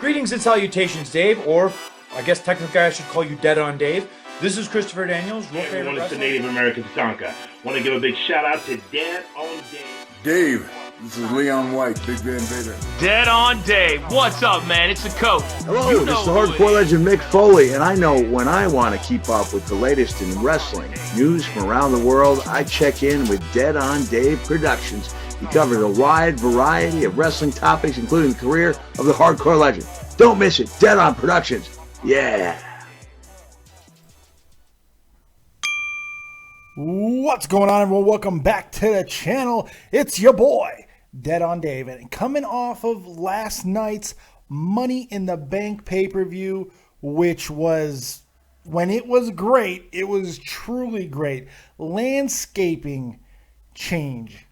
Greetings and salutations, Dave, or I guess technically I should call you Dead on Dave. This is Christopher Daniels. Hey everyone, it's the Native American Tonka. Want to give a big shout out to Dead on Dave. Dave, this is Leon White, Big Van Vader. Dead on Dave. What's up, man? It's the coach. Hello, this is the hardcore legend Mick Foley, and I know when I want to keep up with the latest in wrestling news from around the world, I check in with Dead on Dave Productions. He covers a wide variety of wrestling topics, including the career of the hardcore legend. Don't miss it. Dead on Productions. Yeah. What's going on, everyone? Welcome back to the channel. It's your boy, Dead on Dave. And coming off of last night's Money in the Bank pay-per-view, which was, when it was great, it was truly great. Landscaping change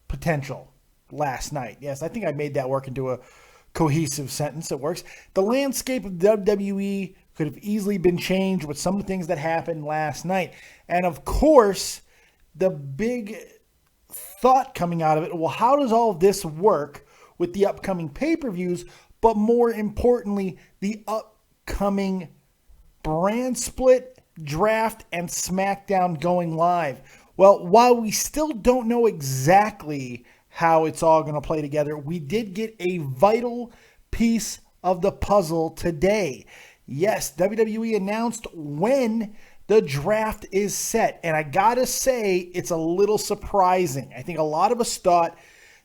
potential last night. Yes, I think I made that work into a cohesive sentence. It works. The landscape of WWE could have easily been changed with some of the things that happened last night. And of course, the big thought coming out of it, well, how does all of this work with the upcoming pay-per-views, but more importantly, the upcoming brand split, draft, and SmackDown going live? Well, while we still don't know exactly how it's all going to play together, we did get a vital piece of the puzzle today. Yes, WWE announced when the draft is set, and I gotta say, it's a little surprising. I think a lot of us thought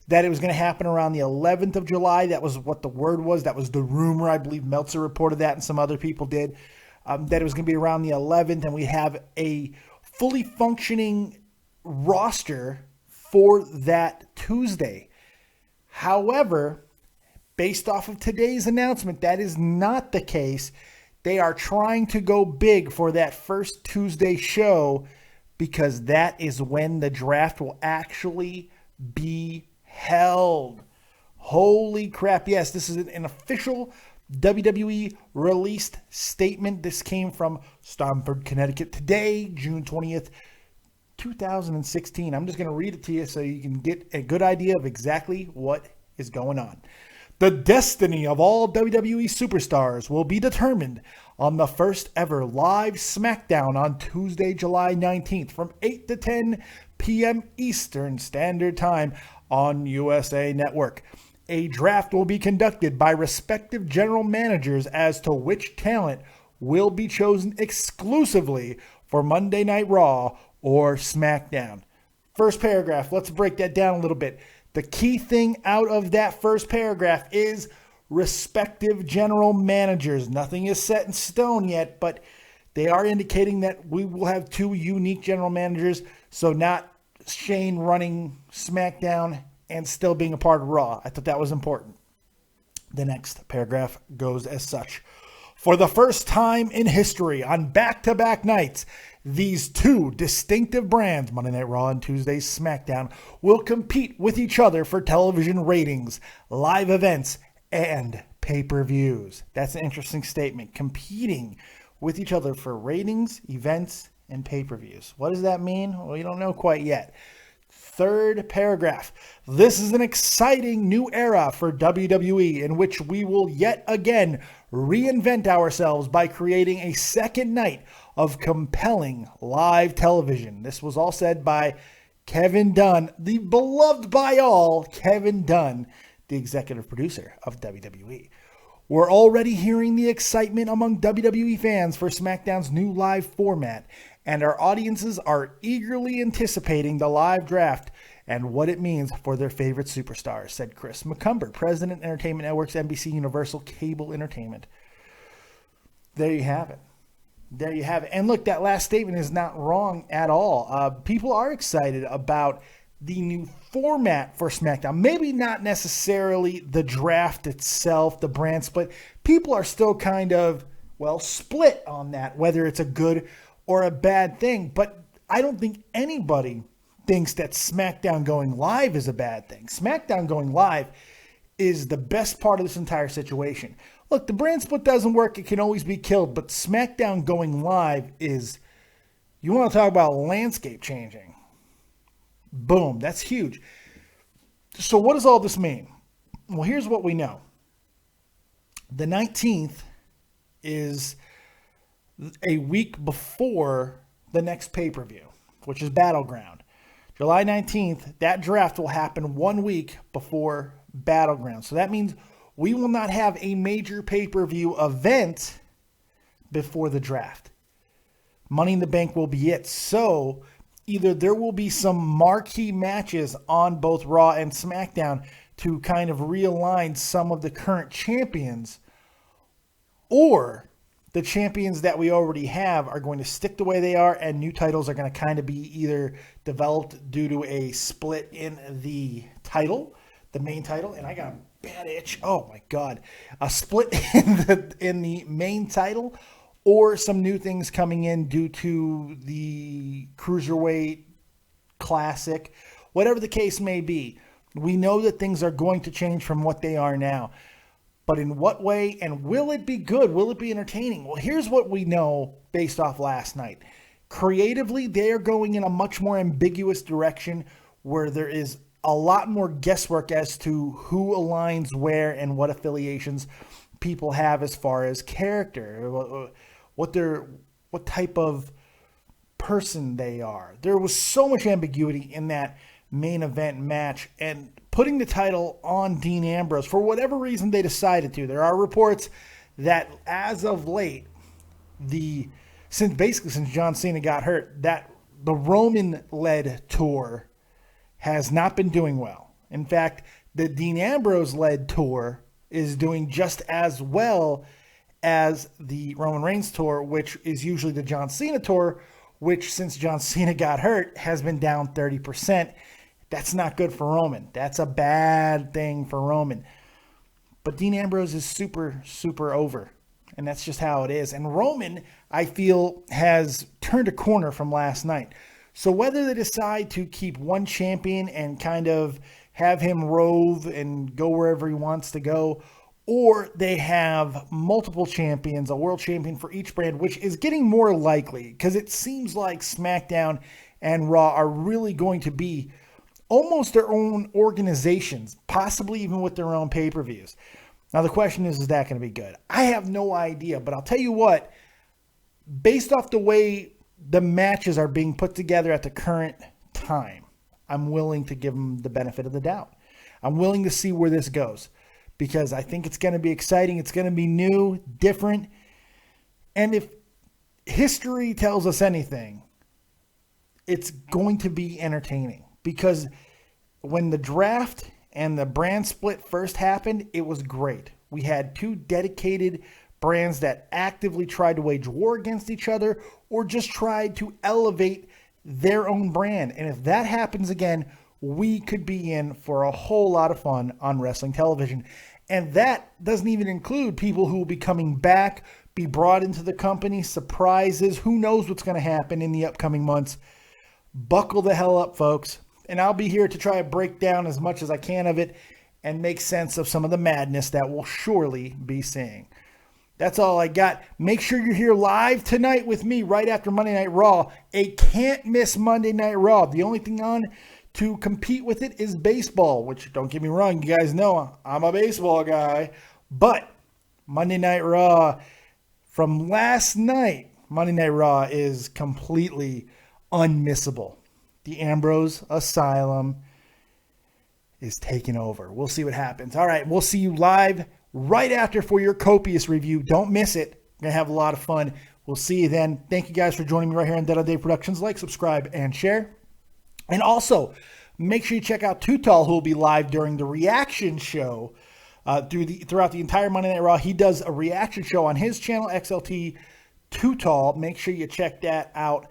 that it was going to happen around the 11th of July. That was what the word was. That was the rumor. I believe Meltzer reported that, and some other people did, that it was going to be around the 11th, and we have a fully functioning roster for that Tuesday. However, based off of today's announcement, that is not the case. They are trying to go big for that first Tuesday show because that is when the draft will actually be held. Holy crap. Yes, this is an official WWE released statement. This came from Stamford, Connecticut today, June 20th, 2016. I'm just going to read it to you so you can get a good idea of exactly what is going on. The destiny of all WWE superstars will be determined on the first ever live SmackDown on Tuesday, July 19th from 8 to 10 p.m. Eastern Standard Time on USA Network. A draft will be conducted by respective general managers as to which talent will be chosen exclusively for Monday Night Raw or SmackDown. First paragraph, let's break that down a little bit. The key thing out of that first paragraph is respective general managers. Nothing is set in stone yet, but they are indicating that we will have two unique general managers, so not Shane running SmackDown and still being a part of Raw. I thought that was important. The next paragraph goes as such. For the first time in history, on back-to-back nights, these two distinctive brands, Monday Night Raw and Tuesday's SmackDown, will compete with each other for television ratings, live events, and pay-per-views. That's an interesting statement. Competing with each other for ratings, events, and pay-per-views. What does that mean? Well, we don't know quite yet. Third paragraph. This is an exciting new era for WWE in which we will yet again reinvent ourselves by creating a second night of compelling live television. This was all said by Kevin Dunn, the beloved by all Kevin Dunn, the executive producer of WWE. We're already hearing the excitement among WWE fans for SmackDown's new live format, and our audiences are eagerly anticipating the live draft and what it means for their favorite superstars, said Chris McCumber, president, Entertainment Networks, NBC Universal Cable Entertainment. There you have it. There you have it. And look, that last statement is not wrong at all. People are excited about the new format for SmackDown. Maybe not necessarily the draft itself, the brand split. People are still kind of, well, split on that, whether it's a good or a bad thing. But I don't think anybody thinks that SmackDown going live is a bad thing. SmackDown going live is the best part of this entire situation. Look, the brand split doesn't work. It can always be killed. But SmackDown going live is, you want to talk about landscape changing. Boom. That's huge. So what does all this mean? Well, here's what we know. The 19th is a week before the next pay-per-view, which is Battleground. July 19th, that draft will happen 1 week before Battleground. So that means we will not have a major pay-per-view event before the draft. Money in the Bank will be it. So either there will be some marquee matches on both Raw and SmackDown to kind of realign some of the current champions, or the champions that we already have are going to stick the way they are, and new titles are going to kind of be either developed due to a split in the title, the main title, and I got a bad itch. Oh my God. A split in the main title, or some new things coming in due to the Cruiserweight Classic. Whatever the case may be, we know that things are going to change from what they are now. But in what way, and will it be good? Will it be entertaining? Well, here's what we know based off last night. Creatively, they are going in a much more ambiguous direction where there is a lot more guesswork as to who aligns where and what affiliations people have as far as character, what type of person they are. There was so much ambiguity in that main event match, and putting the title on Dean Ambrose, for whatever reason they decided to. There are reports that as of late, since John Cena got hurt, that the Roman-led tour has not been doing well. In fact, the Dean Ambrose-led tour is doing just as well as the Roman Reigns tour, which is usually the John Cena tour, which since John Cena got hurt has been down 30%. That's not good for Roman. That's a bad thing for Roman. But Dean Ambrose is super, super over. And that's just how it is. And Roman, I feel, has turned a corner from last night. So whether they decide to keep one champion and kind of have him rove and go wherever he wants to go, or they have multiple champions, a world champion for each brand, which is getting more likely because it seems like SmackDown and Raw are really going to be almost their own organizations, possibly even with their own pay-per-views. Now, the question is that going to be good? I have no idea, but I'll tell you what, based off the way the matches are being put together at the current time, I'm willing to give them the benefit of the doubt. I'm willing to see where this goes because I think it's going to be exciting. It's going to be new, different. And if history tells us anything, it's going to be entertaining. Because when the draft and the brand split first happened, it was great. We had two dedicated brands that actively tried to wage war against each other or just tried to elevate their own brand. And if that happens again, we could be in for a whole lot of fun on wrestling television. And that doesn't even include people who will be coming back, be brought into the company, surprises. Who knows what's going to happen in the upcoming months. Buckle the hell up, folks. And I'll be here to try to break down as much as I can of it and make sense of some of the madness that we'll surely be seeing. That's all I got. Make sure you're here live tonight with me right after Monday Night Raw. A can't-miss Monday Night Raw. The only thing on to compete with it is baseball, which, don't get me wrong, you guys know I'm a baseball guy. But Monday Night Raw from last night, Monday Night Raw is completely unmissable. The Ambrose Asylum is taking over. We'll see what happens. All right, we'll see you live right after for your copious review. Don't miss it. We're going to have a lot of fun. We'll see you then. Thank you guys for joining me right here on Dead on Dave Productions. Like, subscribe, and share. And also, make sure you check out Too Tall, who will be live during the reaction show throughout the entire Monday Night Raw. He does a reaction show on his channel, XLT Too Tall. Make sure you check that out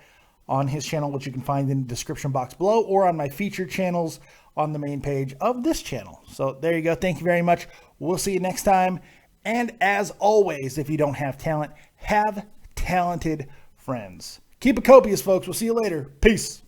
on his channel, which you can find in the description box below, or on my featured channels on the main page of this channel. So there you go. Thank you very much. We'll see you next time. And as always, if you don't have talent, have talented friends. Keep it copious, folks. We'll see you later. Peace.